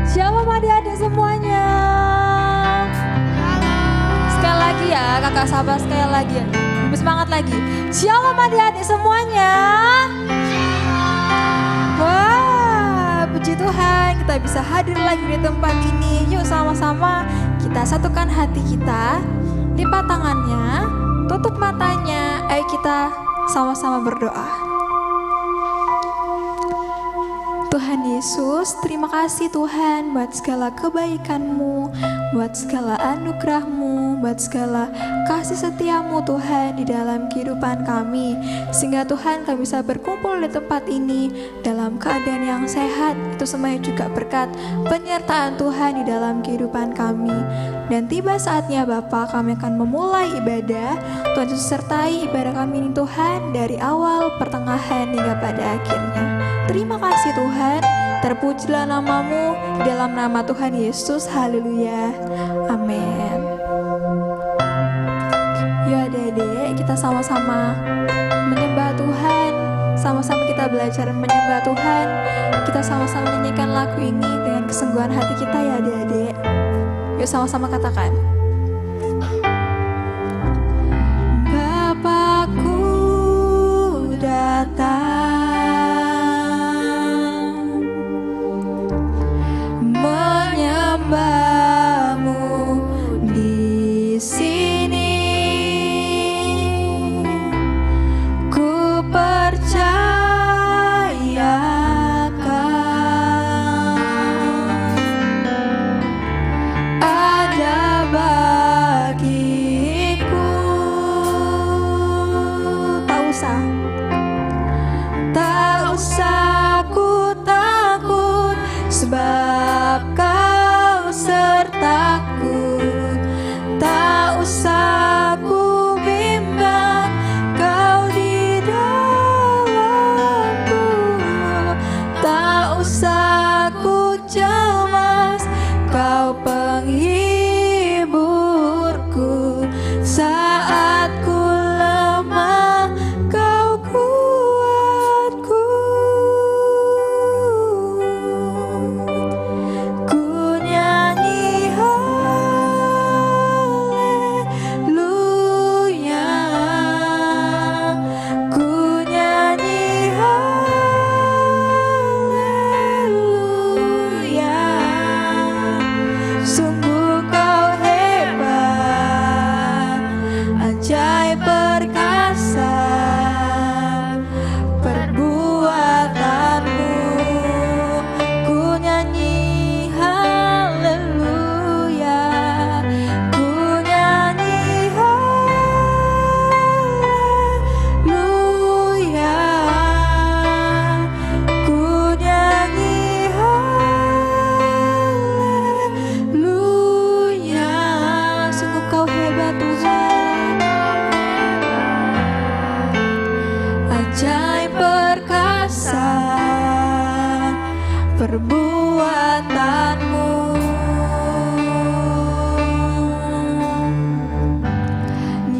Shalom adik-adik semuanya. Sekali lagi ya, kakak sahabat sekali lagi ya. Lebih semangat lagi. Shalom adik-adik semuanya. Wah, puji Tuhan kita bisa hadir lagi di tempat ini. Yuk sama-sama kita satukan hati kita, lipat tangannya, tutup matanya. Ayo kita sama-sama berdoa. Tuhan Yesus, terima kasih Tuhan buat segala kebaikan-Mu, buat segala anugerah-Mu, buat segala kasih setia-Mu Tuhan di dalam kehidupan kami. Sehingga Tuhan kami bisa berkumpul di tempat ini dalam keadaan yang sehat. Itu semuanya juga berkat penyertaan Tuhan di dalam kehidupan kami. Dan tiba saatnya Bapa, kami akan memulai ibadah. Tuhan Yesus sertai ibadah kami ini Tuhan dari awal, pertengahan hingga pada akhirnya. Terima kasih Tuhan, terpujilah nama-Mu di dalam nama Tuhan Yesus, haleluya, amin. Ya adik-adik, kita sama-sama menyembah Tuhan, sama-sama kita belajar menyembah Tuhan. Kita sama-sama menyanyikan lagu ini dengan kesungguhan hati kita ya adik-adik. Yuk sama-sama katakan. Bapakku datang menyembah-Mu di sini, ku percayakan ada bagiku. Tak usah ku takut, sebab Kau sertaku. Tak usah ku bimbang, Kau di dalamku. Tak usah ku cemas, Kau penghiburku. Saat ku lemah, Kau kuatku. Ku nyanyi haleluya, ku nyanyi haleluya. Sungguh Kau hebat, ajaib perkasa perbuatan-Mu. Ku nyanyi haleluya, ku nyanyi haleluya, ku nyanyi haleluya. Sungguh Kau hebat Tuhan, ajaib perkasa perbuatan-Mu.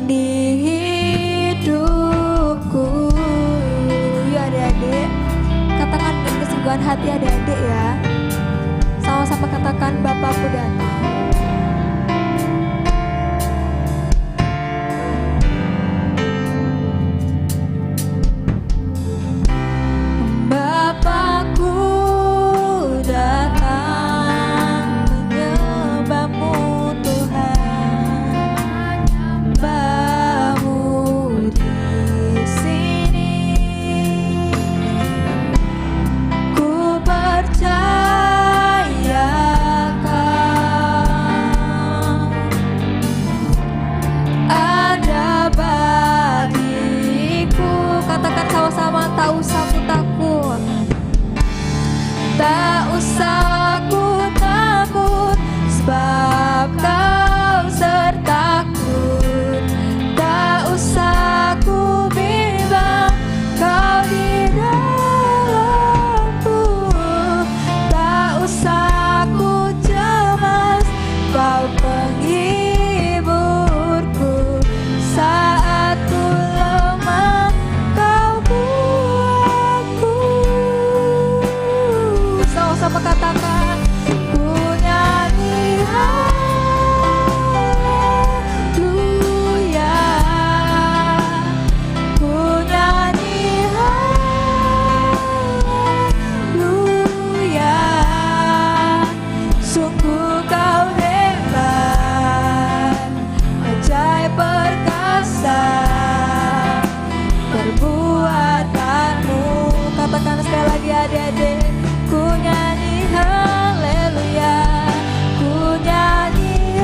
Di hidupku, ya adik-adik, katakan dengan kesungguhan hati adik-adik ya. Sama-sama katakan, Bapakku datang. Bapakku datang menyembah-Mu Tuhan, menyembah-Mu di sini. Ku percayakan Katakan sekali lagi adik-adik, ku nyanyi haleluya, ku nyanyi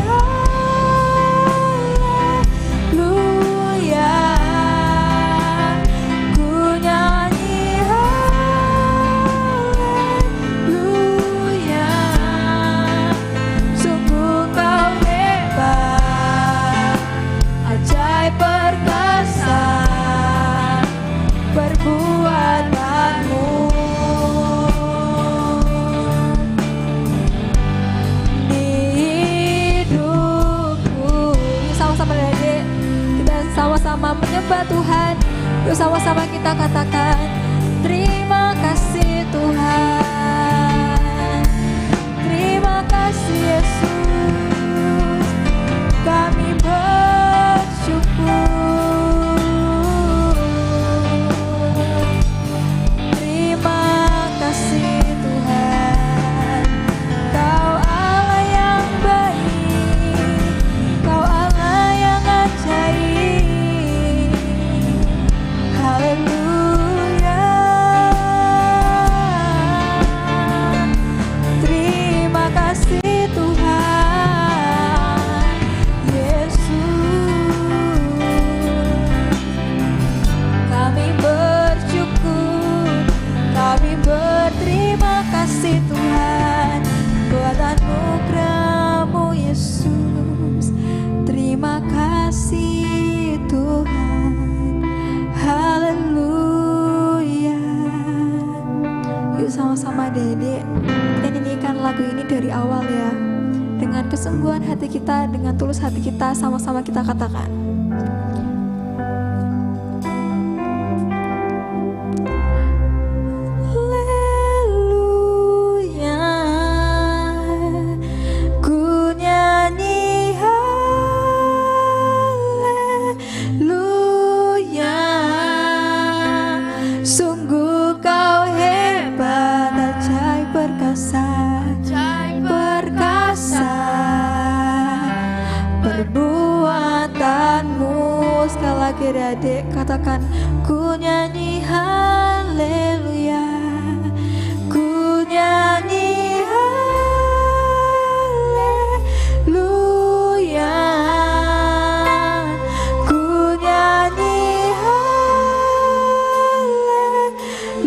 haleluya, ku nyanyi haleluya. Sungguh kau hebat, ajaib perkasa perbuatanmu. Di hidupku, yuk sama-sama adik, kita sama-sama menyembah Tuhan. Yuk sama-sama kita katakan terima kasih Tuhan, terima kasih Yesus, kami bersyukur. Terima kasih Tuhan, Kau Allah yang baik, Kau Allah yang ajaib. Haleluya. Terima kasih Tuhan Yesus, kami bersyukur, kami berterima kasih Tuhan buat anugerah-Mu Yesus. Terima kasih Tuhan. Haleluya. Yuk sama-sama Dede, kita nyanyikan lagu ini dari awal ya. Dengan kesungguhan hati kita, dengan tulus hati kita, sama-sama kita katakan. Haleluya, ku nyanyi haleluya. Sungguh kau hebat, ajaib perkasa, perkasa perbuatanmu. Sekali lagi adik, katakan ku nyanyi haleluya, ku nyanyi haleluya, ku nyanyi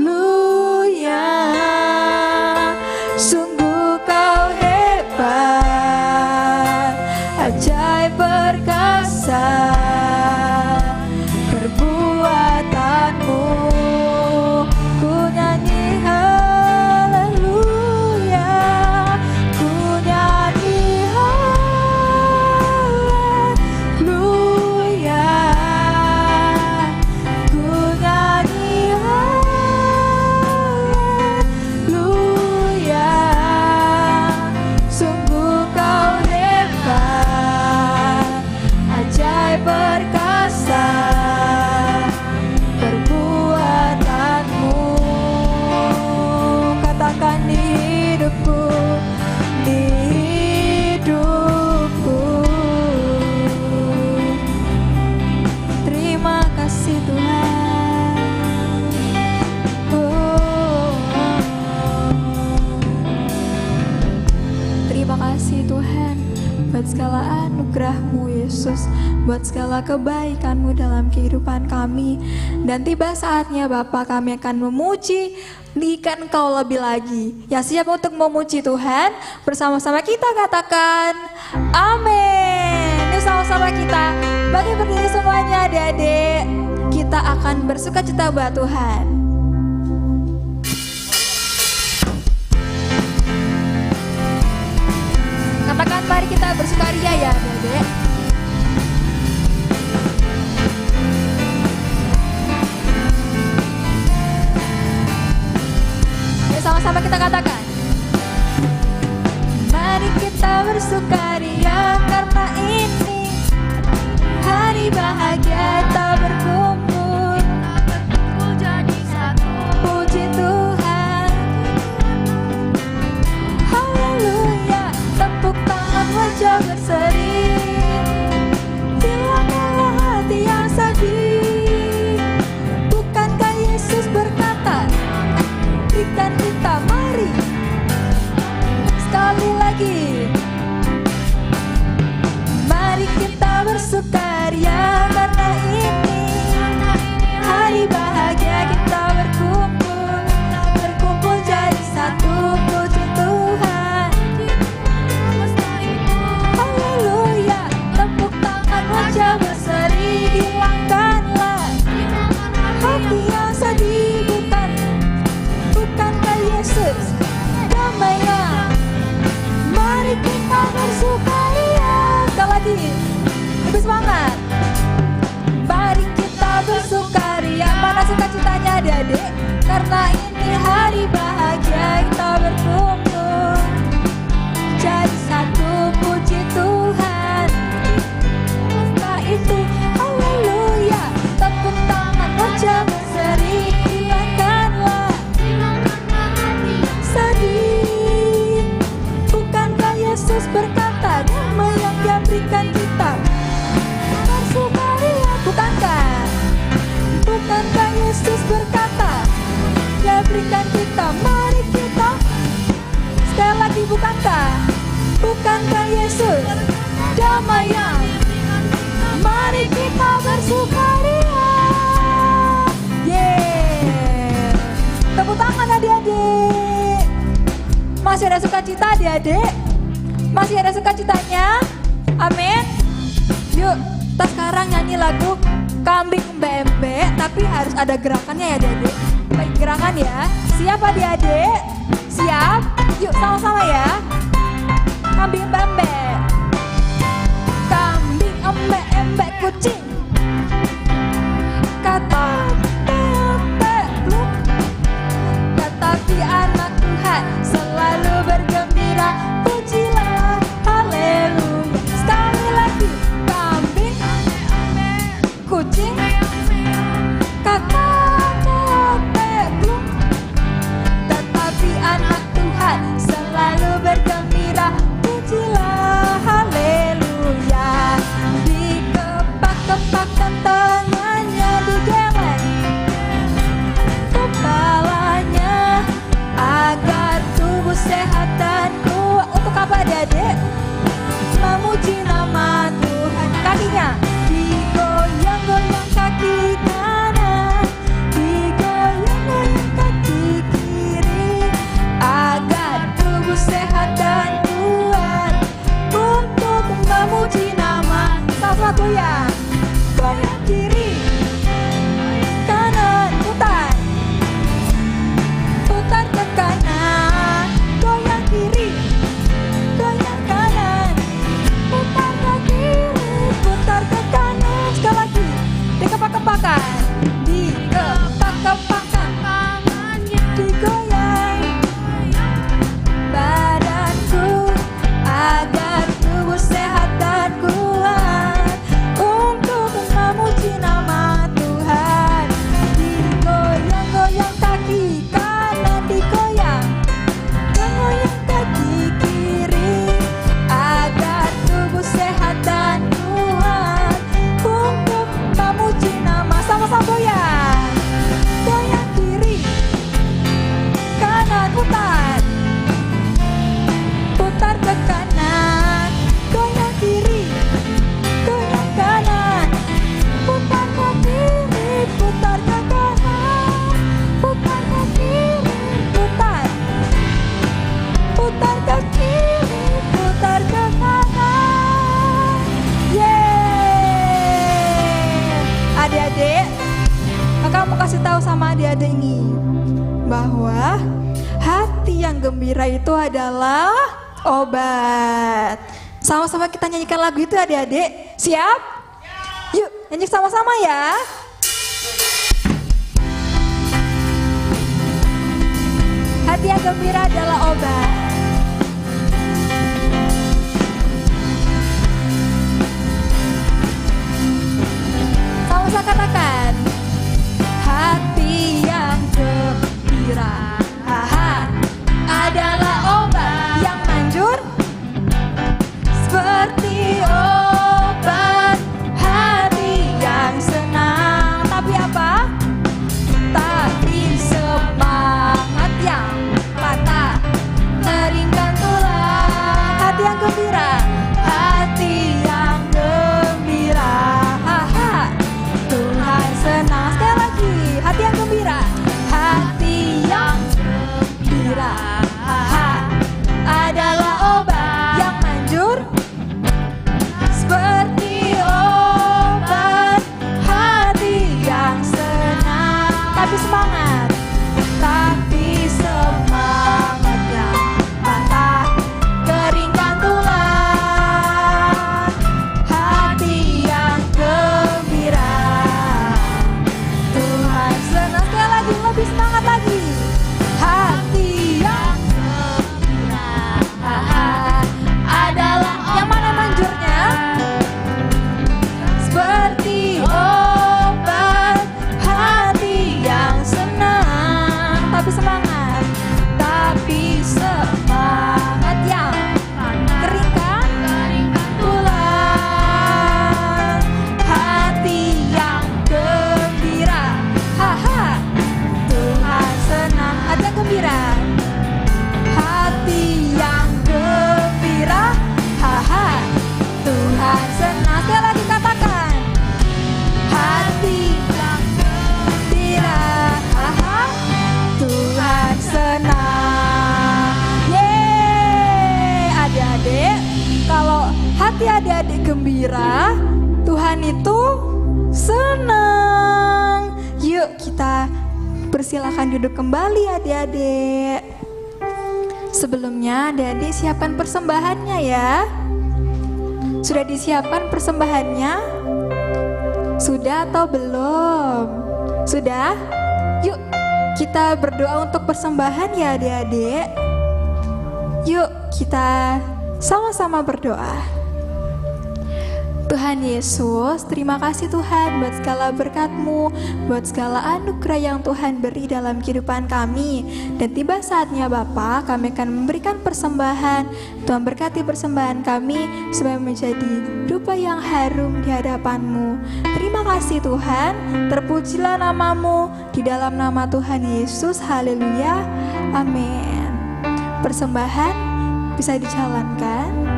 haleluya. Sungguh kau hebat, ajaib perkasa perbuatanmu. Ku nyanyi haleluya, ku nyanyi haleluya, ku nyanyi haleluya. Sungguh kau hebat, ajaib perkasa perbuatanmu. Katakan di hidupku, di hidupku. Terima kasih Tuhan. Terima kasih Tuhan buat segala anugerah-Mu Yesus, buat segala kebaikan-Mu dalam kehidupan kami. Dan tiba saatnya Bapa, kami akan memuji, tinggikan Engkau lebih lagi. Yang siap untuk memuji Tuhan, bersama-sama kita katakan amin. Yuk sama-sama kita bagi berdiri semuanya adik-adik. Kita akan bersuka cita buat Tuhan. Katakan mari kita bersukaria ya adik-adik. Yuk sama-sama kita katakan, mari kita bersukaria karena ini hari bahagia kita berkumpul jadi satu. Puji Tuhan, haleluya. Tepuk tangan wajah berseri, hilanglah hati yang sedih. Bukankah Yesus berkata, mari kita. Sekali lagi, bukankah Yesus damai yang, mari kita bersukaria. Yeah. Tepuk tangan adik-adik. Masih ada sukacita adik-adik? Masih ada sukacitanya? Amin. Yuk, kita sekarang nyanyi lagu Kambing Mbek, tapi harus ada gerakannya ya adik-adik. Baik, gerakan ya. Siap adik-adik? Siap? Yuk sama-sama ya. Kambing Mbek, kambing embek kucing. Kata mbek belum, tetapi anak Tuhan selalu bergembira. Pujilah haleluya. Sekali lagi, kambing kucing. Kata mbek belum, tetapi anak Tuhan selalu bergembira. Pujilah haleluya. Dikepak-kepakkan tangannya, digeleng kepalanya, agar tubuh sehat dan kuat. Untuk apa adik-adik? Memuji nama Tuhan. Kakinya digoyang-goyang, kaki kanan digoyang-goyang, kaki kiri, agar tubuh sehat dan kuat. Untuk memuji nama. Salah satu ya. Goyang kiri kanan, putar ke kanan, goyang kiri, goyang kanan, putar ke kiri, putar ke kanan. Sekali lagi, dikepak-kepakan, digoyang badanku, agar tubuh sehat dan kuat. Untuk memuji nama Tuhan. Digoyang-goyang kaki kanan, digoyang kaki kiri, agar tubuh sehat dan kuat. Untuk memuji nama. Sama-sama goyang. Goyang kiri kanan, putar ke kanan, goyang kiri, goyang kanan, putar ke kiri, putar ke kanan, putar ke kiri, putar ke kiri, putar ke kanan. Yeay. Adik-adik, kakak mau kasih tahu sama adik-adik ini bahwa hati yang gembira itu adalah obat. Sama-sama kita nyanyikan lagu itu adik-adik. Siap? Yuk nyanyi sama-sama ya. Hati yang gembira adalah obat. Sama-sama katakan, hati yang gembira adalah obat yang manjur, seperti obat hati yang senang. Tapi apa? Tapi semangat yang patah, keringkan tulang. Hati yang gembira, hati yang gembira, Tuhan gembira, Tuhan itu senang. Yuk kita persilakan duduk kembali adik-adik. Sebelumnya adik-adik siapkan persembahannya ya. Sudah disiapkan persembahannya? Sudah atau belum? Sudah? Yuk kita berdoa untuk persembahan ya adik-adik. Yuk kita sama-sama berdoa. Tuhan Yesus, terima kasih Tuhan buat segala berkat-Mu, buat segala anugerah yang Tuhan beri dalam kehidupan kami. Dan tiba saatnya Bapa, kami akan memberikan persembahan. Tuhan berkati persembahan kami supaya menjadi dupa yang harum di hadapan-Mu. Terima kasih Tuhan, terpujilah nama-Mu di dalam nama Tuhan Yesus. Haleluya, amin. Persembahan bisa dijalankan.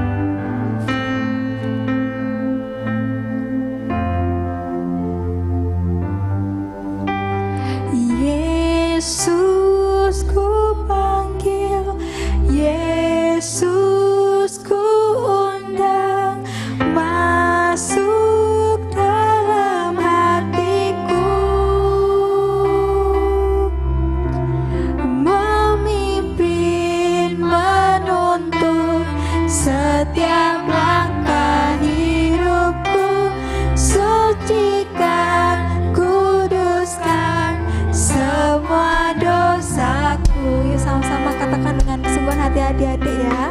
Yesus ku panggil, Yesus ku undang, masuk dalam hatiku, memimpin, menuntun setiap langkah hidupku, sucikan, kuduskan semua dosaku. Yuk sama-sama katakan dengan kesungguhan hati adik-adik ya.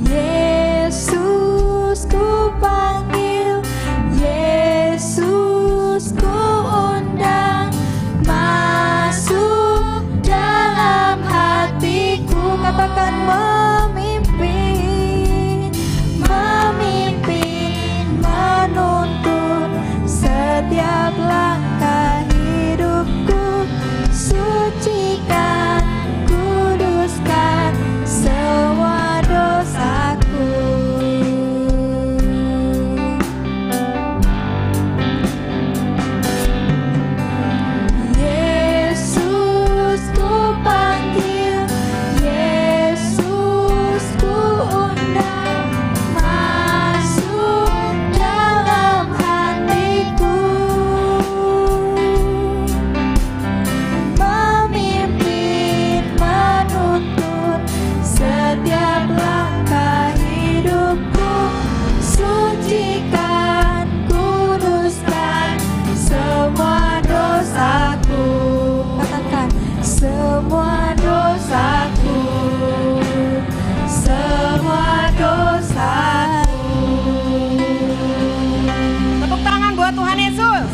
Yesus ku panggil, Yesus ku undang, masuk dalam hatiku. Katakan memimpin, memimpin, menuntun setiap langkah hidupku, sucikan, kuduskan semua dosaku. Yesus ku panggil, Yesus ku undang, masuk dalam hatiku, memimpin, menuntun setiap langkah hidupku, sucikan, kuduskan semua dosaku. Katakan semua dosaku, semua dosaku. Tepuk tangan buat Tuhan Yesus.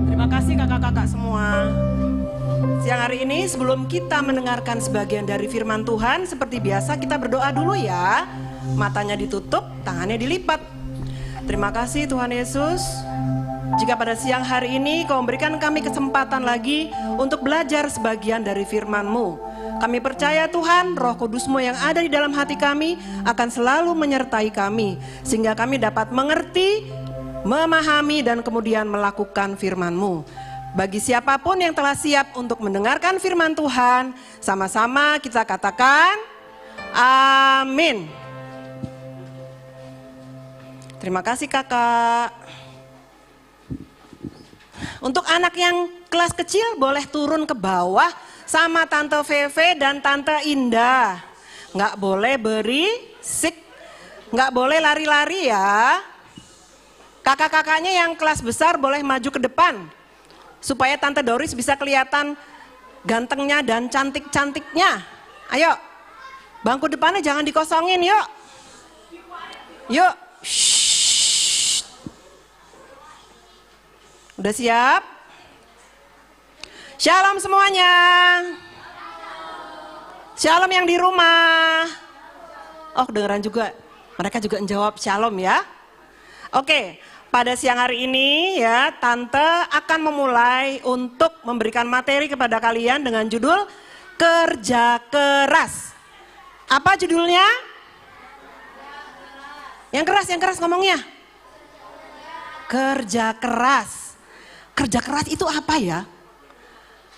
Terima kasih kakak-kakak semua. Siang hari ini sebelum kita mendengarkan sebagian dari firman Tuhan, seperti biasa kita berdoa dulu ya. Matanya ditutup, tangannya dilipat. Terima kasih Tuhan Yesus. Jika pada siang hari ini Kau memberikan kami kesempatan lagi untuk belajar sebagian dari firman-Mu. Kami percaya Tuhan, Roh Kudus-Mu yang ada di dalam hati kami akan selalu menyertai kami, sehingga kami dapat mengerti, memahami, dan kemudian melakukan firman-Mu. Bagi siapapun yang telah siap untuk mendengarkan firman Tuhan, sama-sama kita katakan, amin. Terima kasih kakak. Untuk anak yang kelas kecil boleh turun ke bawah sama Tante Veve dan Tante Indah. Nggak boleh berisik, nggak boleh lari-lari ya. Kakak-kakaknya yang kelas besar boleh maju ke depan, supaya Tante Doris bisa kelihatan gantengnya dan cantik-cantiknya. Ayo, bangku depannya jangan dikosongin yuk. Yuk, shh. Udah siap? Shalom semuanya. Shalom yang di rumah. Oh kedengeran juga, mereka juga menjawab shalom ya. Oke, pada siang hari ini ya Tante akan memulai untuk memberikan materi kepada kalian dengan judul Kerja Keras. Apa judulnya? Yang keras ngomongnya. Kerja keras. Kerja keras itu apa ya?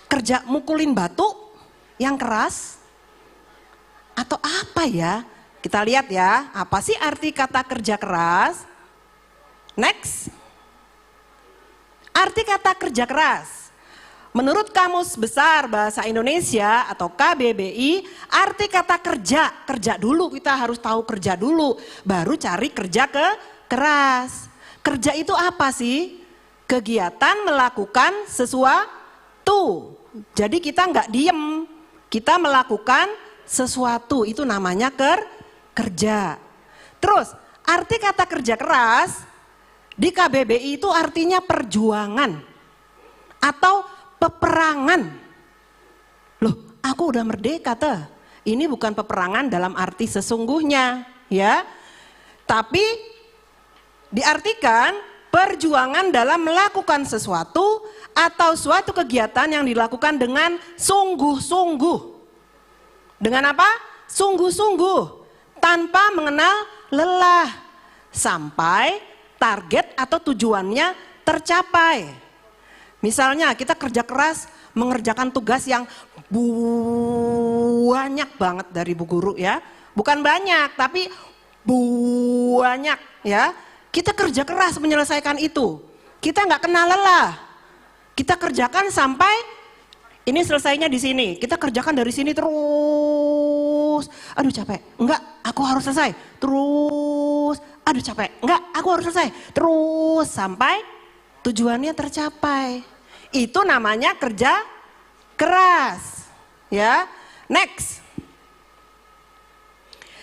Kerja mukulin batu yang keras atau apa ya? Kita lihat ya, apa sih arti kata kerja keras? Next. Arti kata kerja keras. Menurut Kamus Besar Bahasa Indonesia atau KBBI, arti kata kerja dulu, kita harus tahu kerja dulu, baru cari kerja keras. Kerja itu apa sih? Kegiatan melakukan sesuatu. Jadi kita nggak diem, kita melakukan sesuatu, itu namanya kerja. Terus arti kata kerja keras di KBBI itu artinya perjuangan atau peperangan. Loh, aku udah merdeka tuh. Ini bukan peperangan dalam arti sesungguhnya, ya. Tapi diartikan perjuangan dalam melakukan sesuatu atau suatu kegiatan yang dilakukan dengan sungguh-sungguh. Dengan apa? Sungguh-sungguh, tanpa mengenal lelah, sampai target atau tujuannya tercapai. Misalnya kita kerja keras mengerjakan tugas yang banyak banget dari Bu Guru ya. Bukan banyak tapi banyak ya. Kita kerja keras menyelesaikan itu. Kita nggak kenal lelah. Kita kerjakan sampai ini selesainya di sini. Kita kerjakan dari sini terus. Aduh capek. Enggak, aku harus selesai. Terus. Aduh capek. Enggak, aku harus selesai. Terus sampai tujuannya tercapai. Itu namanya kerja keras. Ya. Next.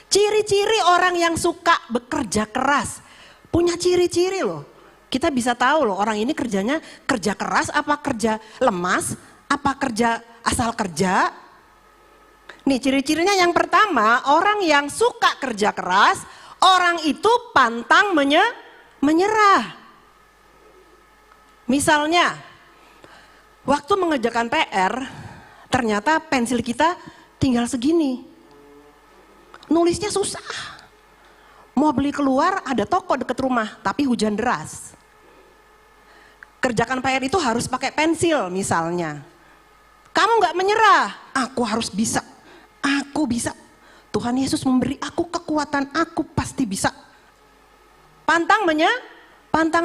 Ciri-ciri orang yang suka bekerja keras. Punya ciri-ciri loh. Kita bisa tahu loh orang ini kerjanya kerja keras apa kerja lemas, apa kerja asal kerja. Nih ciri-cirinya yang pertama, orang yang suka kerja keras, orang itu pantang menyerah. Misalnya, waktu mengerjakan PR, ternyata pensil kita tinggal segini. Nulisnya susah. Mau beli keluar ada toko deket rumah, tapi hujan deras. Kerjakan PR itu harus pakai pensil misalnya. Kamu nggak menyerah, aku harus bisa. Aku bisa. Tuhan Yesus memberi aku kekuatan, aku pasti bisa. Pantang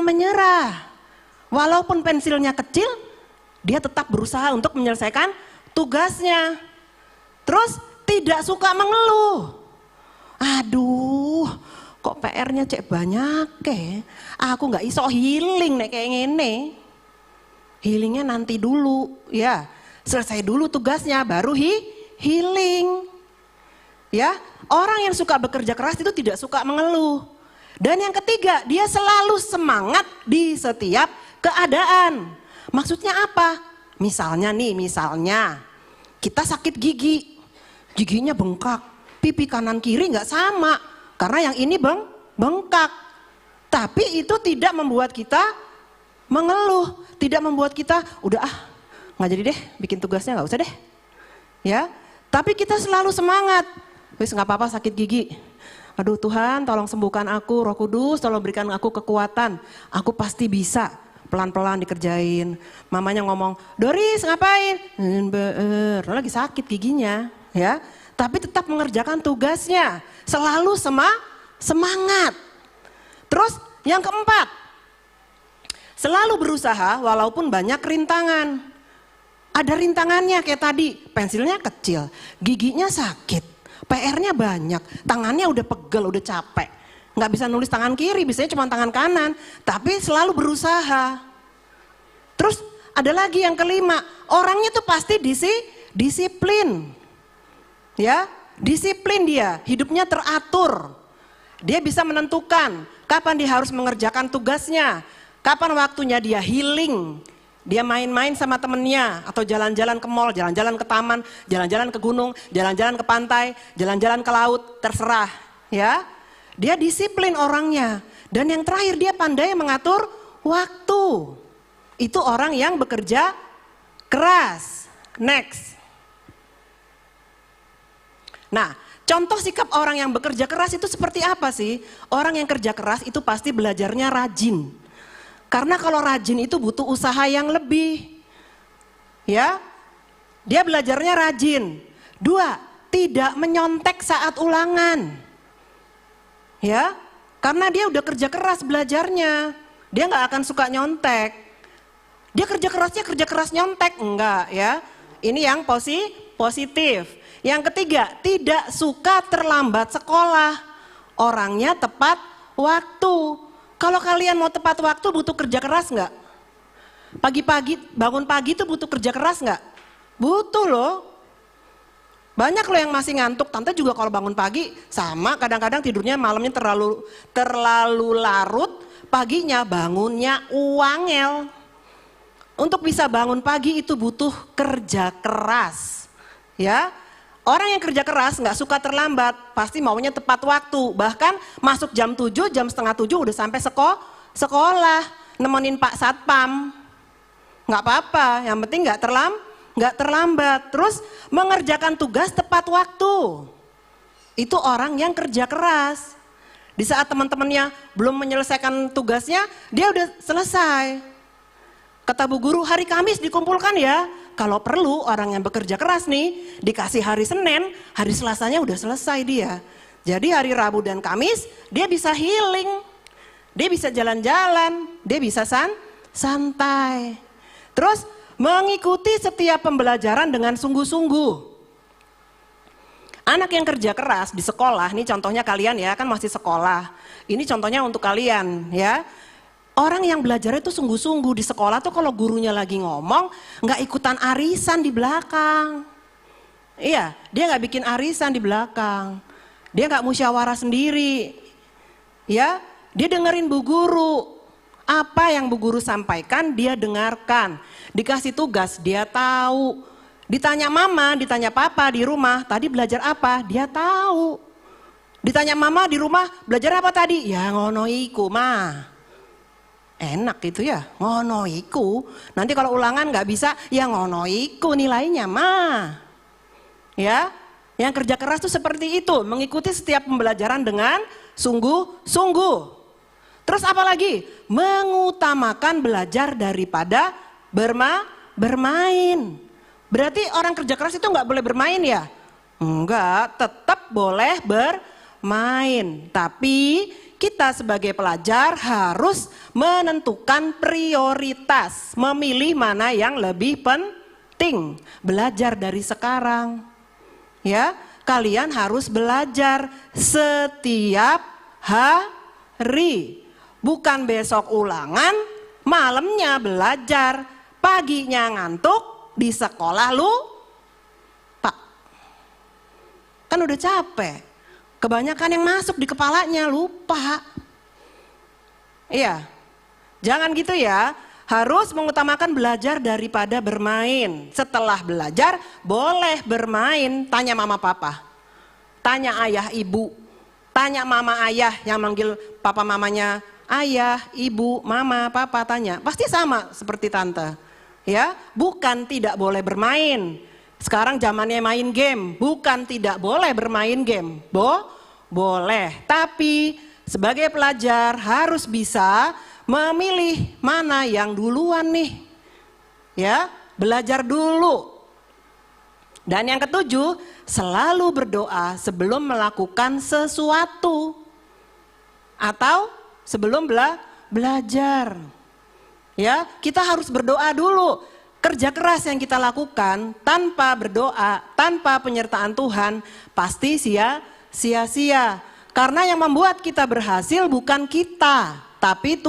menyerah. Walaupun pensilnya kecil, dia tetap berusaha untuk menyelesaikan tugasnya. Terus tidak suka mengeluh. Aduh, kok PR-nya cek banyak ke? Aku nggak iso healing nek kayak gini. Healingnya nanti dulu, ya. Selesai dulu tugasnya, baru healing. Ya, orang yang suka bekerja keras itu tidak suka mengeluh. Dan yang ketiga, dia selalu semangat di setiap keadaan. Maksudnya apa? Misalnya kita sakit gigi, giginya bengkak, pipi kanan kiri nggak sama, karena yang ini bengkak. Tapi itu tidak membuat kita mengeluh, tidak membuat kita udah nggak jadi deh, bikin tugasnya nggak usah deh, ya. Tapi kita selalu semangat, wis nggak apa-apa sakit gigi. Aduh Tuhan, tolong sembuhkan aku, Roh Kudus, tolong berikan aku kekuatan, aku pasti bisa. Pelan-pelan dikerjain. Mamanya ngomong, Doris ngapain? Lagi sakit giginya, ya. Tapi tetap mengerjakan tugasnya, selalu semangat. Terus yang keempat, selalu berusaha walaupun banyak rintangan. Ada rintangannya kayak tadi, pensilnya kecil, giginya sakit, PR-nya banyak, tangannya udah pegel, udah capek. Nggak bisa nulis tangan kiri, biasanya cuma tangan kanan, tapi selalu berusaha. Terus ada lagi yang kelima, orangnya tuh pasti disiplin. Ya, disiplin dia, hidupnya teratur. Dia bisa menentukan kapan dia harus mengerjakan tugasnya, kapan waktunya dia healing. Dia main-main sama temennya, atau jalan-jalan ke mall, jalan-jalan ke taman, jalan-jalan ke gunung, jalan-jalan ke pantai, jalan-jalan ke laut, terserah. Ya, dia disiplin orangnya. Dan yang terakhir dia pandai mengatur waktu. Itu orang yang bekerja keras. Next. Nah, contoh sikap orang yang bekerja keras itu seperti apa sih? Orang yang kerja keras itu pasti belajarnya rajin. Karena kalau rajin itu butuh usaha yang lebih. Ya, dia belajarnya rajin. 2, tidak menyontek saat ulangan. Ya, karena dia udah kerja keras belajarnya. Dia nggak akan suka nyontek. Dia kerja keras nyontek, enggak ya. Ini yang positif. Yang ketiga, tidak suka terlambat sekolah. Orangnya tepat waktu. Kalau kalian mau tepat waktu butuh kerja keras nggak? Pagi-pagi, bangun pagi itu butuh kerja keras nggak? Butuh loh. Banyak loh yang masih ngantuk. Tante juga kalau bangun pagi sama, kadang-kadang tidurnya malamnya terlalu larut, paginya bangunnya uangel. Untuk bisa bangun pagi itu butuh kerja keras. Ya. Orang yang kerja keras nggak suka terlambat, pasti maunya tepat waktu. Bahkan masuk jam 7, jam setengah 7 udah sampai sekolah, nemenin Pak Satpam. Nggak apa-apa, yang penting nggak terlambat. Terus mengerjakan tugas tepat waktu. Itu orang yang kerja keras. Di saat teman-temannya belum menyelesaikan tugasnya, dia udah selesai. Kata Bu Guru, hari Kamis dikumpulkan ya. Kalau perlu orang yang bekerja keras nih, dikasih hari Senin, hari Selasanya udah selesai dia. Jadi hari Rabu dan Kamis, dia bisa healing. Dia bisa jalan-jalan, dia bisa santai. Terus mengikuti setiap pembelajaran dengan sungguh-sungguh. Anak yang kerja keras di sekolah, nih contohnya kalian ya, kan masih sekolah. Ini contohnya untuk kalian ya. Orang yang belajar itu sungguh-sungguh di sekolah tuh kalau gurunya lagi ngomong, nggak ikutan arisan di belakang. Iya, dia nggak bikin arisan di belakang. Dia nggak musyawarah sendiri. Ya, dia dengerin Bu Guru. Apa yang Bu Guru sampaikan dia dengarkan. Dikasih tugas dia tahu. Ditanya mama, ditanya papa di rumah, tadi belajar apa? Dia tahu. Ditanya mama di rumah, belajar apa tadi? Ya ngono iku mah. Enak gitu ya, ngono iku. Nanti kalau ulangan nggak bisa, ya ngono iku nilainya mah. Ya, yang kerja keras tuh seperti itu, mengikuti setiap pembelajaran dengan sungguh-sungguh. Terus apa lagi? Mengutamakan belajar daripada bermain. Berarti orang kerja keras itu nggak boleh bermain ya? Enggak, tetap boleh bermain. Tapi kita sebagai pelajar harus menentukan prioritas, memilih mana yang lebih penting. Belajar dari sekarang. Ya, kalian harus belajar setiap hari. Bukan besok ulangan, malamnya belajar, paginya ngantuk, di sekolah Pak. Kan udah capek. Kebanyakan yang masuk di kepalanya lupa. Iya, jangan gitu ya. Harus mengutamakan belajar daripada bermain. Setelah belajar boleh bermain. Tanya mama papa, tanya ayah ibu, tanya mama ayah yang manggil papa mamanya ayah, ibu, mama, papa, tanya. Pasti sama seperti tante. Ya, bukan tidak boleh bermain. Sekarang zamannya main game, bukan tidak boleh bermain game. Boleh, tapi sebagai pelajar harus bisa memilih mana yang duluan nih. Ya, belajar dulu. Dan yang ketujuh, selalu berdoa sebelum melakukan sesuatu. Atau sebelum belajar. Ya, kita harus berdoa dulu. Kerja keras yang kita lakukan tanpa berdoa, tanpa penyertaan Tuhan, pasti sia-sia. Karena yang membuat kita berhasil bukan kita, tapi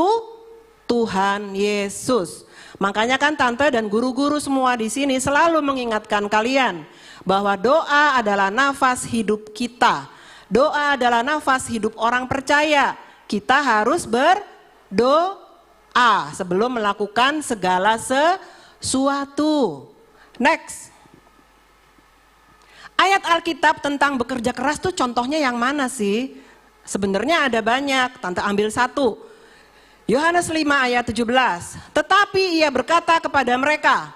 Tuhan Yesus. Makanya kan tante dan guru-guru semua di sini selalu mengingatkan kalian bahwa doa adalah nafas hidup kita. Doa adalah nafas hidup orang percaya. Kita harus berdoa sebelum melakukan segala sesuatu. Next. Ayat Alkitab tentang bekerja keras tuh contohnya yang mana sih? Sebenarnya ada banyak, tante ambil satu. Yohanes 5 ayat 17. Tetapi ia berkata kepada mereka,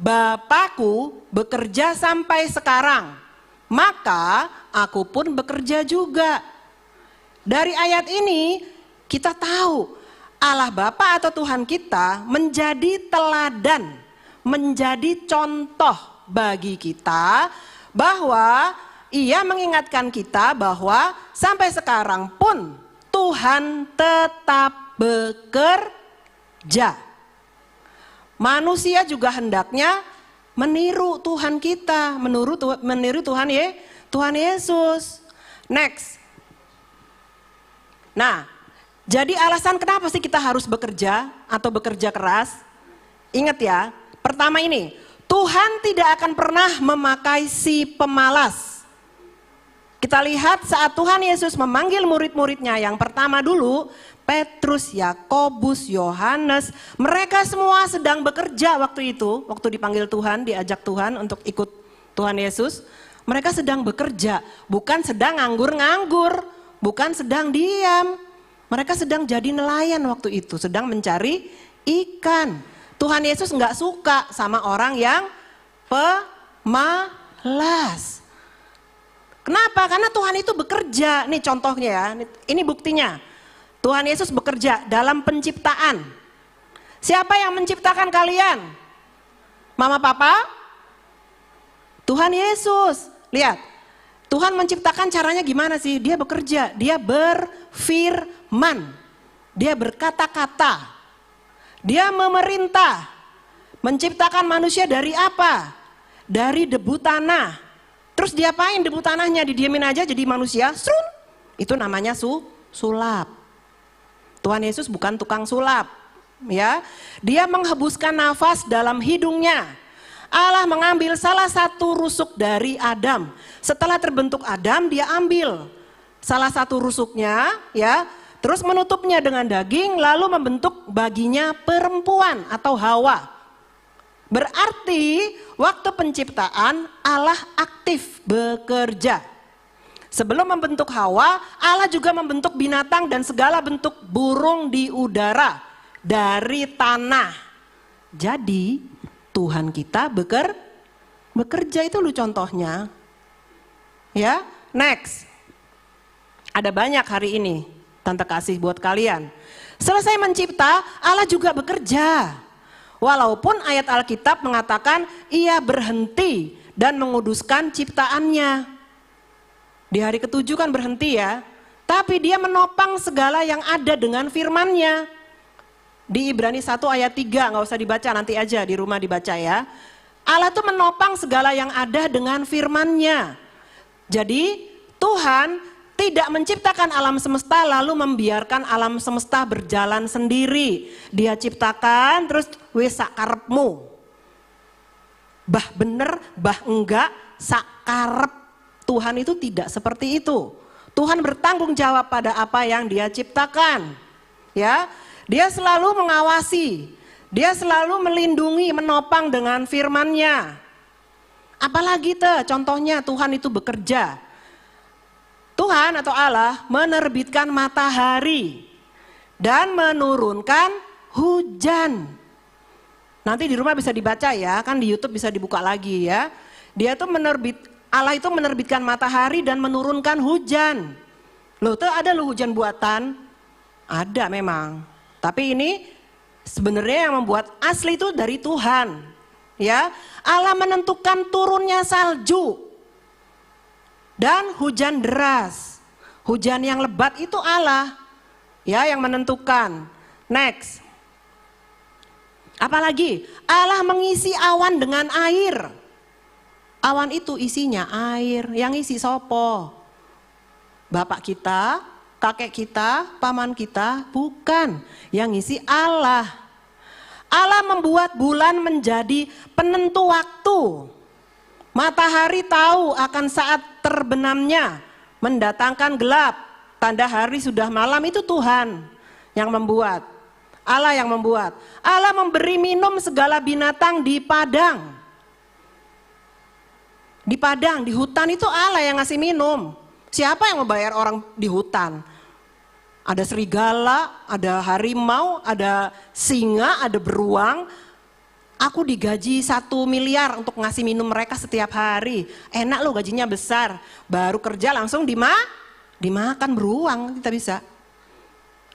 Bapakku bekerja sampai sekarang, maka aku pun bekerja juga. Dari ayat ini kita tahu Allah Bapa atau Tuhan kita menjadi teladan, menjadi contoh bagi kita bahwa ia mengingatkan kita bahwa sampai sekarang pun Tuhan tetap bekerja. Manusia juga hendaknya meniru Tuhan kita, meniru Tuhan Yesus. Next. Nah, jadi alasan kenapa sih kita harus bekerja atau bekerja keras? Ingat ya, pertama ini, Tuhan tidak akan pernah memakai si pemalas. Kita lihat saat Tuhan Yesus memanggil murid-muridnya yang pertama dulu, Petrus, Yakobus, Yohanes, mereka semua sedang bekerja waktu itu, waktu dipanggil Tuhan, diajak Tuhan untuk ikut Tuhan Yesus. Mereka sedang bekerja, bukan sedang nganggur-nganggur, bukan sedang diam. Mereka sedang jadi nelayan waktu itu, sedang mencari ikan. Tuhan Yesus nggak suka sama orang yang pemalas. Kenapa? Karena Tuhan itu bekerja. Nih contohnya ya, ini buktinya. Tuhan Yesus bekerja dalam penciptaan. Siapa yang menciptakan kalian? Mama, papa? Tuhan Yesus. Lihat, Tuhan menciptakan caranya gimana sih? Dia bekerja, dia berfirman. Dia berkata-kata. Dia memerintah. Menciptakan manusia dari apa? Dari debu tanah. Terus diapain debu tanahnya? Didiemin aja jadi manusia? Srun. Itu namanya sulap. Tuhan Yesus bukan tukang sulap. Ya, dia menghembuskan nafas dalam hidungnya. Allah mengambil salah satu rusuk dari Adam. Setelah terbentuk Adam, dia ambil salah satu rusuknya, ya, terus menutupnya dengan daging, lalu membentuk baginya perempuan atau Hawa. Berarti waktu penciptaan Allah aktif bekerja. Sebelum membentuk Hawa, Allah juga membentuk binatang dan segala bentuk burung di udara dari tanah. Jadi Tuhan kita bekerja, itu lu contohnya. Ya, next. Ada banyak hari ini Tante kasih buat kalian. Selesai mencipta, Allah juga bekerja. Walaupun ayat Alkitab mengatakan ia berhenti dan menguduskan ciptaannya. Di hari ketujuh kan berhenti ya. Tapi dia menopang segala yang ada dengan firman-Nya. Di Ibrani 1 ayat 3, nggak usah dibaca, nanti aja di rumah dibaca ya. Allah tuh menopang segala yang ada dengan firman-Nya. Jadi Tuhan tidak menciptakan alam semesta lalu membiarkan alam semesta berjalan sendiri. Dia ciptakan terus wis sakarepmu. Bah bener, bah enggak, sakarep. Tuhan itu tidak seperti itu. Tuhan bertanggung jawab pada apa yang dia ciptakan. Ya, dia selalu mengawasi. Dia selalu melindungi, menopang dengan firman-Nya. Apalagi contohnya Tuhan itu bekerja. Tuhan atau Allah menerbitkan matahari dan menurunkan hujan. Nanti di rumah bisa dibaca ya, kan di YouTube bisa dibuka lagi ya. Allah itu menerbitkan matahari dan menurunkan hujan. Loh, ada loh hujan buatan? Ada memang. Tapi ini sebenarnya yang membuat asli itu dari Tuhan. Ya, Allah menentukan turunnya salju. Dan hujan deras, hujan yang lebat itu Allah, ya, yang menentukan. Next, apalagi Allah mengisi awan dengan air. Awan itu isinya air, yang isi sopo? Bapak kita, kakek kita, paman kita, bukan. Yang isi Allah. Allah membuat bulan menjadi penentu waktu. Matahari tahu akan saat terbenamnya, mendatangkan gelap, tanda hari sudah malam, itu Tuhan yang membuat. Allah yang membuat. Allah memberi minum segala binatang di padang. Di padang, di hutan itu Allah yang ngasih minum. Siapa yang membayar orang di hutan? Ada serigala, ada harimau, ada singa, ada beruang. Aku digaji 1 miliar untuk ngasih minum mereka setiap hari. Enak loh, gajinya besar. Baru kerja langsung dimakan beruang, kita bisa.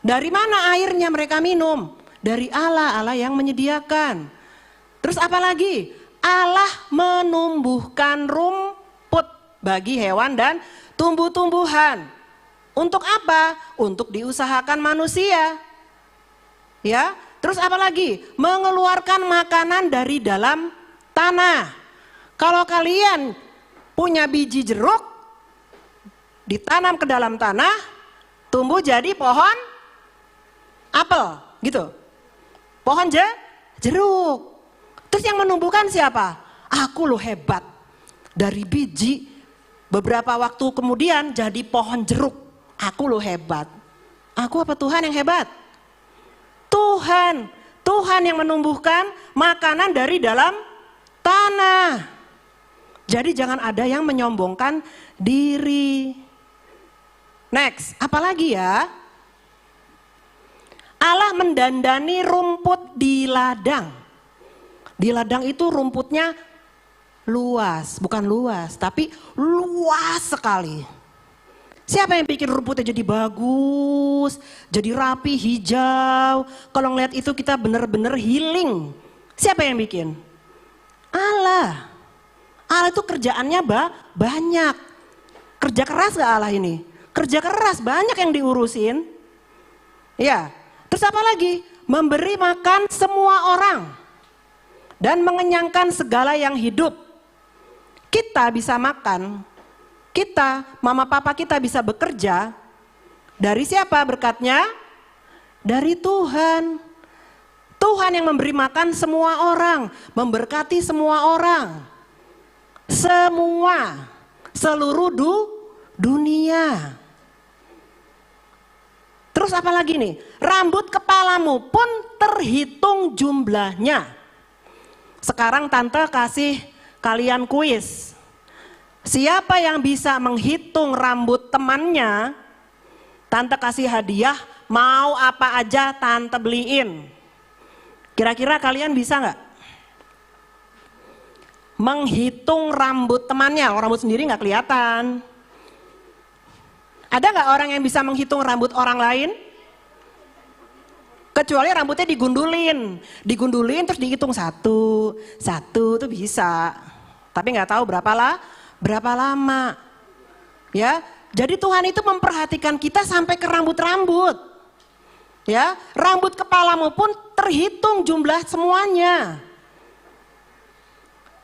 Dari mana airnya mereka minum? Dari Allah, Allah yang menyediakan. Terus apa lagi? Allah menumbuhkan rumput bagi hewan dan tumbuh-tumbuhan. Untuk apa? Untuk diusahakan manusia. Ya, terus apa lagi? Mengeluarkan makanan dari dalam tanah. Kalau kalian punya biji jeruk, ditanam ke dalam tanah, tumbuh jadi pohon apel, gitu. Pohon jeruk. Terus yang menumbuhkan siapa? Aku loh hebat. Dari biji, beberapa waktu kemudian jadi pohon jeruk. Aku loh hebat. Aku apa Tuhan yang hebat? Tuhan. Tuhan yang menumbuhkan makanan dari dalam tanah. Jadi jangan ada yang menyombongkan diri. Next, apalagi ya? Allah mendandani rumput di ladang. Di ladang itu rumputnya luas, bukan luas, tapi luas sekali. Siapa yang bikin rumputnya jadi bagus, jadi rapi, hijau. Kalau ngeliat itu kita benar-benar healing. Siapa yang bikin? Allah. Allah itu kerjaannya banyak. Kerja keras gak Allah ini? Kerja keras, banyak yang diurusin. Ya, terus apa lagi? Memberi makan semua orang. Dan mengenyangkan segala yang hidup. Kita bisa makan. Kita, mama papa kita bisa bekerja. Dari siapa berkatnya? Dari Tuhan. Tuhan yang memberi makan semua orang, memberkati semua orang. Semua, seluruh dunia. Terus apa lagi nih? Rambut kepalamu pun terhitung jumlahnya. Sekarang tante kasih kalian kuis. Siapa yang bisa menghitung rambut temannya, tante kasih hadiah, mau apa aja tante beliin. Kira-kira kalian bisa nggak? Menghitung rambut temannya, rambut sendiri nggak kelihatan. Ada nggak orang yang bisa menghitung rambut orang lain? Kecuali rambutnya digundulin terus dihitung satu tuh bisa. Tapi nggak tahu berapa lama. Ya, jadi Tuhan itu memperhatikan kita sampai ke rambut-rambut. Ya, rambut kepalamu pun terhitung jumlah semuanya.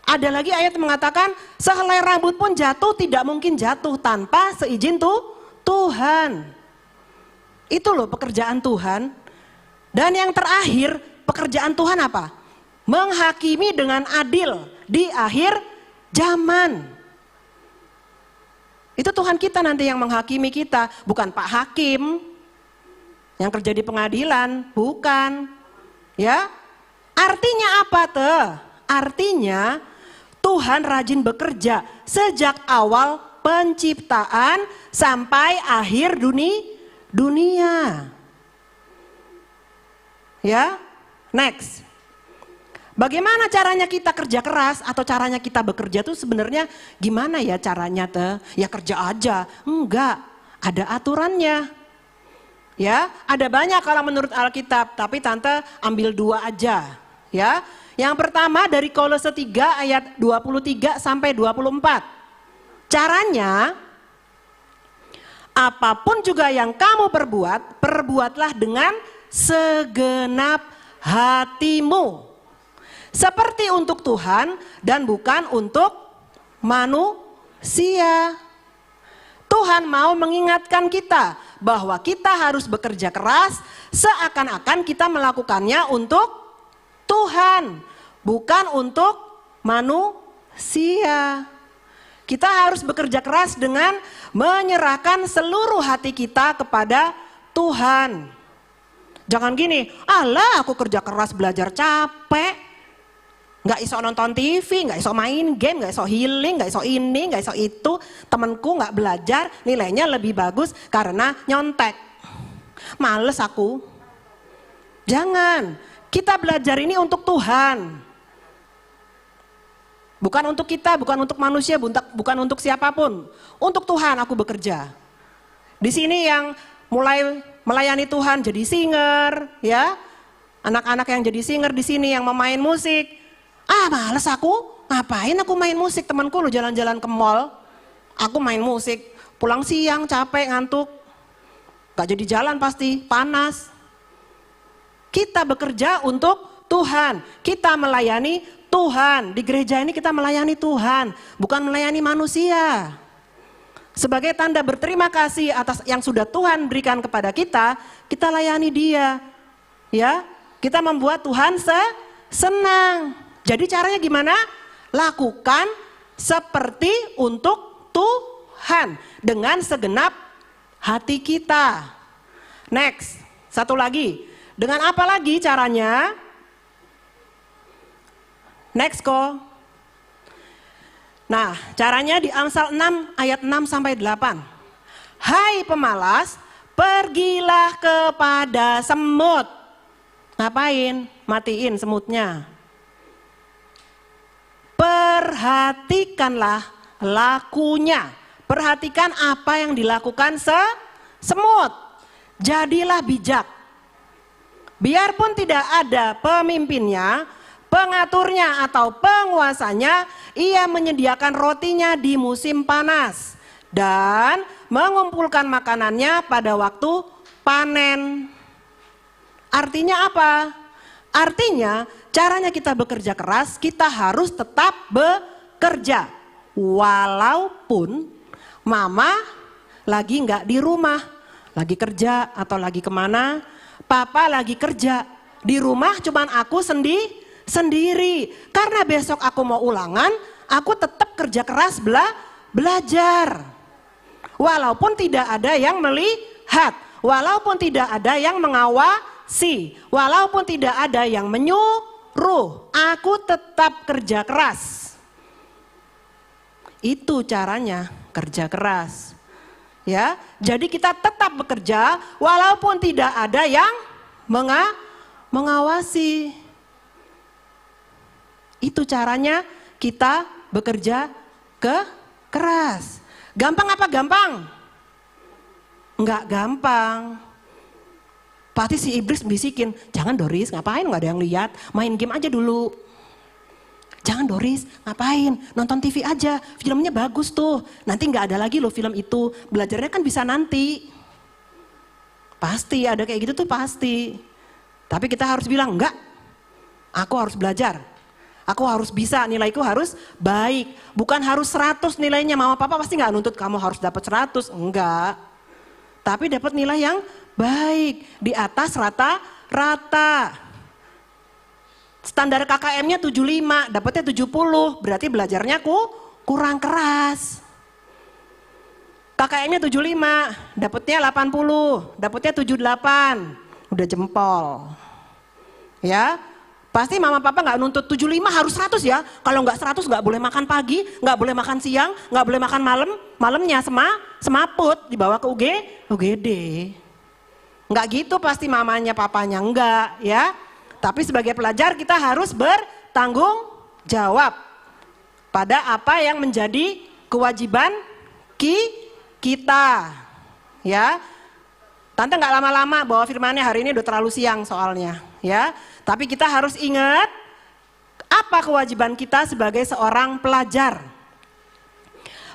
Ada lagi ayat yang mengatakan sehelai rambut pun jatuh tidak mungkin jatuh tanpa seizin Tuhan. Itu loh pekerjaan Tuhan. Dan yang terakhir pekerjaan Tuhan apa? Menghakimi dengan adil di akhir zaman. Itu Tuhan kita nanti yang menghakimi kita, bukan Pak Hakim yang kerja di pengadilan, bukan. Ya, artinya apa tuh? Artinya Tuhan rajin bekerja sejak awal penciptaan sampai akhir dunia. Ya, next. Bagaimana caranya kita kerja keras atau caranya kita bekerja tuh sebenarnya gimana ya caranya tuh? Ya kerja aja. Enggak, ada aturannya. Ya, ada banyak kalau menurut Alkitab, tapi tante ambil 2 aja. Ya. Yang pertama dari Kolose 3 ayat 23 sampai 24. Caranya apapun juga yang kamu perbuat, perbuatlah dengan segenap hatimu. Seperti untuk Tuhan dan bukan untuk manusia. Tuhan mau mengingatkan kita bahwa kita harus bekerja keras seakan-akan kita melakukannya untuk Tuhan, bukan untuk manusia. Kita harus bekerja keras dengan menyerahkan seluruh hati kita kepada Tuhan. Jangan gini, alah aku kerja keras belajar capek. Nggak iso nonton TV, nggak iso main game, nggak iso healing, nggak iso ini, nggak iso itu. Temanku nggak belajar, nilainya lebih bagus karena nyontek. Males aku. Jangan, kita belajar ini untuk Tuhan. Bukan untuk kita, bukan untuk manusia, bukan untuk siapapun. Untuk Tuhan aku bekerja. Di sini yang mulai melayani Tuhan jadi singer, ya. Anak-anak yang jadi singer di sini yang memain musik. Ah males aku, ngapain aku main musik, temanku lu jalan-jalan ke mall. Aku main musik, pulang siang capek ngantuk, gak jadi jalan pasti, panas. Kita bekerja untuk Tuhan, kita melayani Tuhan. Di gereja ini kita melayani Tuhan, bukan melayani manusia. Sebagai tanda berterima kasih atas yang sudah Tuhan berikan kepada kita, kita layani Dia. Ya, kita membuat Tuhan senang. Jadi caranya gimana? Lakukan seperti untuk Tuhan dengan segenap hati kita. Next, satu lagi. Dengan apa lagi caranya? Next kok. Nah, caranya di Amsal 6 ayat 6 sampai 8. Hai pemalas, pergilah kepada semut. Ngapain? Matiin semutnya. Perhatikanlah lakunya. Perhatikan apa yang dilakukan semut. Jadilah bijak. Biarpun tidak ada pemimpinnya, pengaturnya atau penguasanya, ia menyediakan rotinya di musim panas dan mengumpulkan makanannya pada waktu panen. Artinya apa? Artinya caranya kita bekerja keras, kita harus tetap bekerja. Walaupun mama lagi nggak di rumah, lagi kerja atau lagi kemana, papa lagi kerja. Di rumah cuman aku sendiri. Karena besok aku mau ulangan, aku tetap kerja keras belajar. Walaupun tidak ada yang melihat, walaupun tidak ada yang mengawasi, walaupun tidak ada yang menyuruh, aku tetap kerja keras. Itu caranya kerja keras. Ya, jadi kita tetap bekerja walaupun tidak ada yang mengawasi. Itu caranya kita bekerja keras. Gampang apa gampang? Enggak gampang. Pasti si iblis bisikin, jangan Doris, ngapain nggak ada yang lihat, main game aja dulu. Jangan Doris, ngapain, nonton TV aja, filmnya bagus tuh, nanti nggak ada lagi loh film itu, belajarnya kan bisa nanti. Pasti ada kayak gitu tuh pasti. Tapi kita harus bilang, enggak, aku harus belajar. Aku harus bisa, nilaiku harus baik. Bukan harus 100 nilainya, mama papa pasti nggak nuntut kamu harus dapat 100, enggak. Tapi dapat nilai yang baik, di atas rata-rata. Standar KKM-nya 75, dapatnya 70, berarti belajarnya kurang keras. KKM-nya 75, dapatnya 80, dapatnya 78, udah jempol. Ya, pasti mama papa nggak nuntut 75 harus 100 ya. Kalau nggak 100 nggak boleh makan pagi, nggak boleh makan siang, nggak boleh makan malamnya semaput dibawa ke UGD. Nggak gitu pasti mamanya papanya, enggak ya. Tapi sebagai pelajar kita harus bertanggung jawab pada apa yang menjadi kewajiban kita. Ya, Tante nggak lama-lama bawa firmannya, hari ini udah terlalu siang soalnya. Ya, tapi kita harus ingat apa kewajiban kita sebagai seorang pelajar.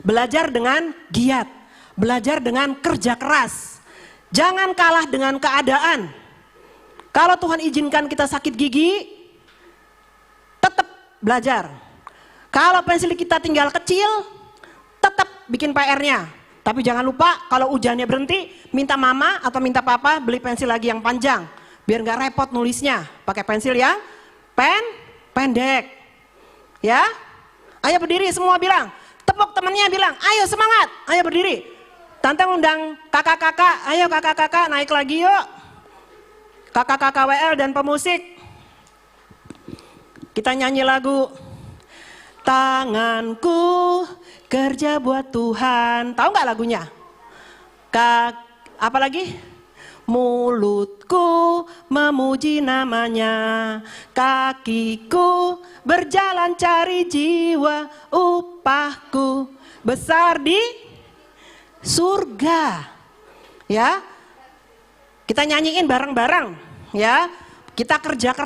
Belajar dengan giat, belajar dengan kerja keras. Jangan kalah dengan keadaan. Kalau Tuhan izinkan kita sakit gigi, tetap belajar. Kalau pensil kita tinggal kecil, tetap bikin PR-nya. Tapi jangan lupa kalau ujiannya berhenti, minta mama atau minta papa beli pensil lagi yang panjang. Biar gak repot nulisnya, pakai pensil yang pendek. Ya, ayo berdiri semua bilang, tepuk temennya bilang, ayo semangat, ayo berdiri. Tante undang kakak-kakak, ayo kakak-kakak naik lagi yuk. Kakak-kakak WL dan pemusik. Kita nyanyi lagu Tanganku kerja buat Tuhan. Tahu nggak lagunya? Apa lagi? Mulutku memuji namanya, kakiku berjalan cari jiwa, upahku besar di surga. Ya, kita nyanyiin bareng-bareng. Ya, kita kerja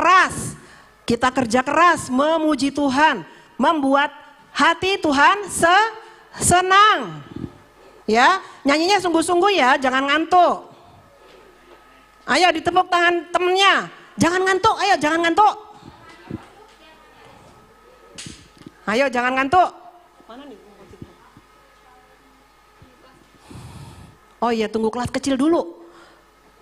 keras memuji Tuhan, membuat hati Tuhan senang. Ya, nyanyinya sungguh-sungguh ya, jangan ngantuk. Ayo ditepuk tangan temennya, jangan ngantuk, ayo jangan ngantuk. Ayo jangan ngantuk. Mana nih? Oh iya, tunggu kelas kecil dulu.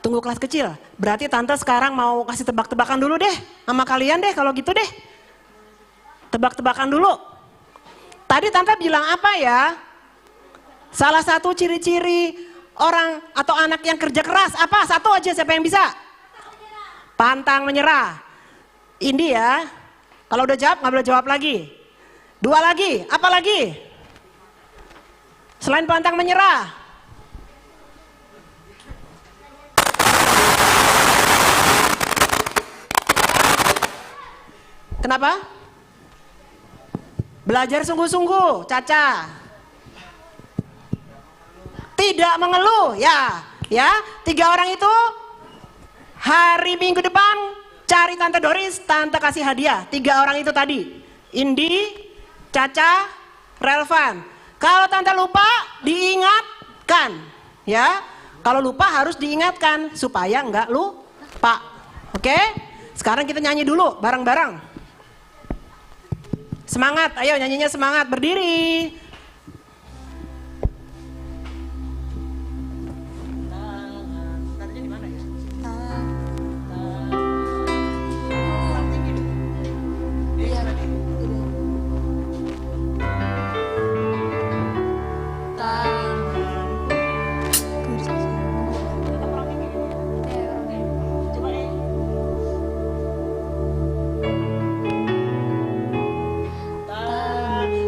Tunggu kelas kecil. Berarti tante sekarang mau kasih tebak-tebakan dulu deh sama kalian deh kalau gitu deh. Tebak-tebakan dulu. Tadi tante bilang apa ya? Salah satu ciri-ciri orang atau anak yang kerja keras apa? Satu aja, siapa yang bisa? Pantang menyerah. Ini ya. Kalau udah jawab nggak boleh jawab lagi. Dua lagi, apa lagi? Selain pantang menyerah. Kenapa? Belajar sungguh-sungguh, Caca. Tidak mengeluh, ya. Ya, 3 orang itu hari Minggu depan cari Tante Doris, Tante kasih hadiah. 3 orang itu tadi. Indi, Caca, Relvan. Kalau Tante lupa, diingatkan. Ya, kalau lupa harus diingatkan supaya enggak lupa. Oke? Sekarang kita nyanyi dulu bareng-bareng. Semangat, ayo nyanyinya semangat, berdiri.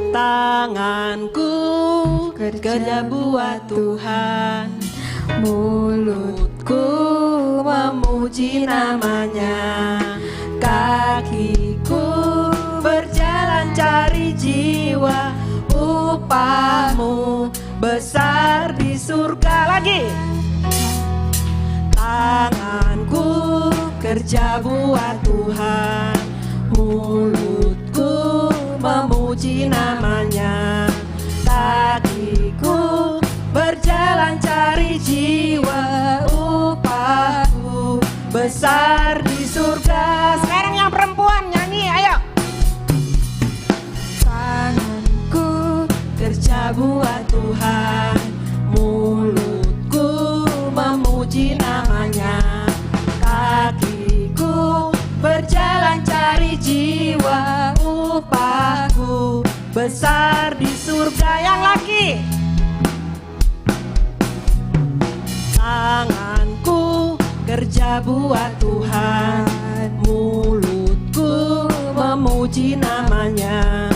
Tanganku kerja buat Tuhan, mulutku memuji namanya, kakiku berjalan cari jiwa, upahmu besar di surga. Lagi. Tanganku kerja buat Tuhan, mulutku memuji namanya, kakiku berjalan cari jiwa, upahku besar di surga. Sekarang yang perempuan nyanyi, ayo. Tanganku kerja buat Tuhan, mulutku memuji namanya, kakiku berjalan cari jiwa, upahku besar di surga. Yang laki. Tanganku kerja buat Tuhan, mulutku memuji namanya,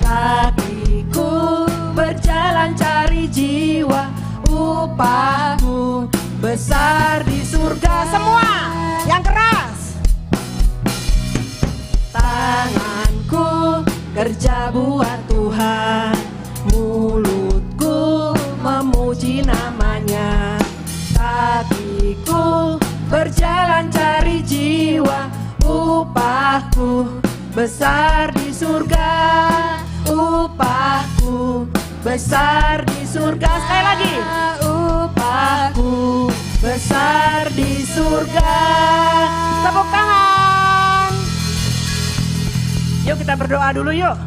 kakiku berjalan cari jiwa, upahku besar di surga. Semua yang keras. Tanganku kerja buat Tuhan, mulutku memuji namanya, kakiku berjalan cari jiwa, upahku besar di surga, upahku besar di surga. Sekali lagi. Upahku besar di surga. Tepuk tangan. Yuk kita berdoa dulu yuk.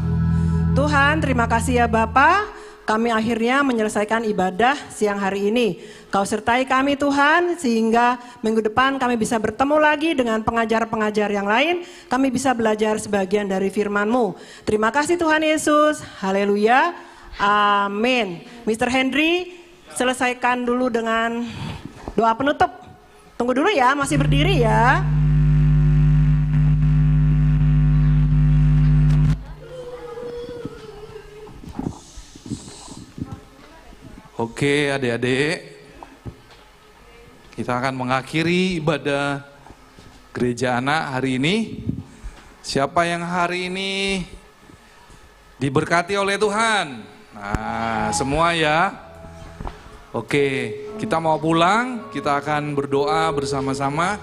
Tuhan, terima kasih ya Bapa, kami akhirnya menyelesaikan ibadah siang hari ini. Kau sertai kami Tuhan, sehingga minggu depan kami bisa bertemu lagi dengan pengajar-pengajar yang lain. Kami bisa belajar sebagian dari firman-Mu. Terima kasih Tuhan Yesus, haleluya, amin. Mr. Henry, selesaikan dulu dengan doa penutup. Tunggu dulu ya, masih berdiri ya. Oke adik-adik, kita akan mengakhiri ibadah gereja anak hari ini. Siapa yang hari ini diberkati oleh Tuhan? Nah, semua ya. Oke, kita mau pulang, kita akan berdoa bersama-sama.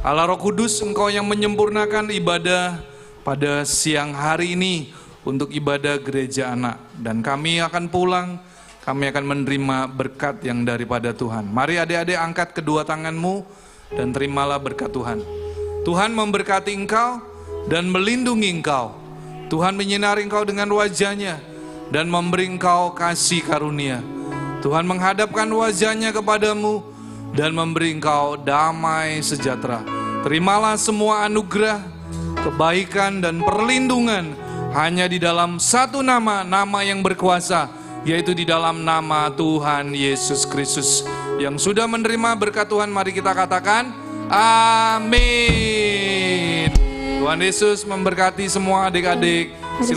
Allah Roh Kudus, Engkau yang menyempurnakan ibadah pada siang hari ini untuk ibadah gereja anak. Dan kami akan pulang kami akan menerima berkat yang daripada Tuhan. Mari adik-adik angkat kedua tanganmu dan terimalah berkat Tuhan. Tuhan memberkati engkau dan melindungi engkau. Tuhan menyinari engkau dengan wajah-Nya dan memberi engkau kasih karunia. Tuhan menghadapkan wajah-Nya kepadamu dan memberi engkau damai sejahtera. Terimalah semua anugerah, kebaikan dan perlindungan hanya di dalam satu nama, nama yang berkuasa, yaitu di dalam nama Tuhan Yesus Kristus. Yang sudah menerima berkat Tuhan, mari kita katakan amin. Tuhan Yesus memberkati semua adik-adik. Silakan.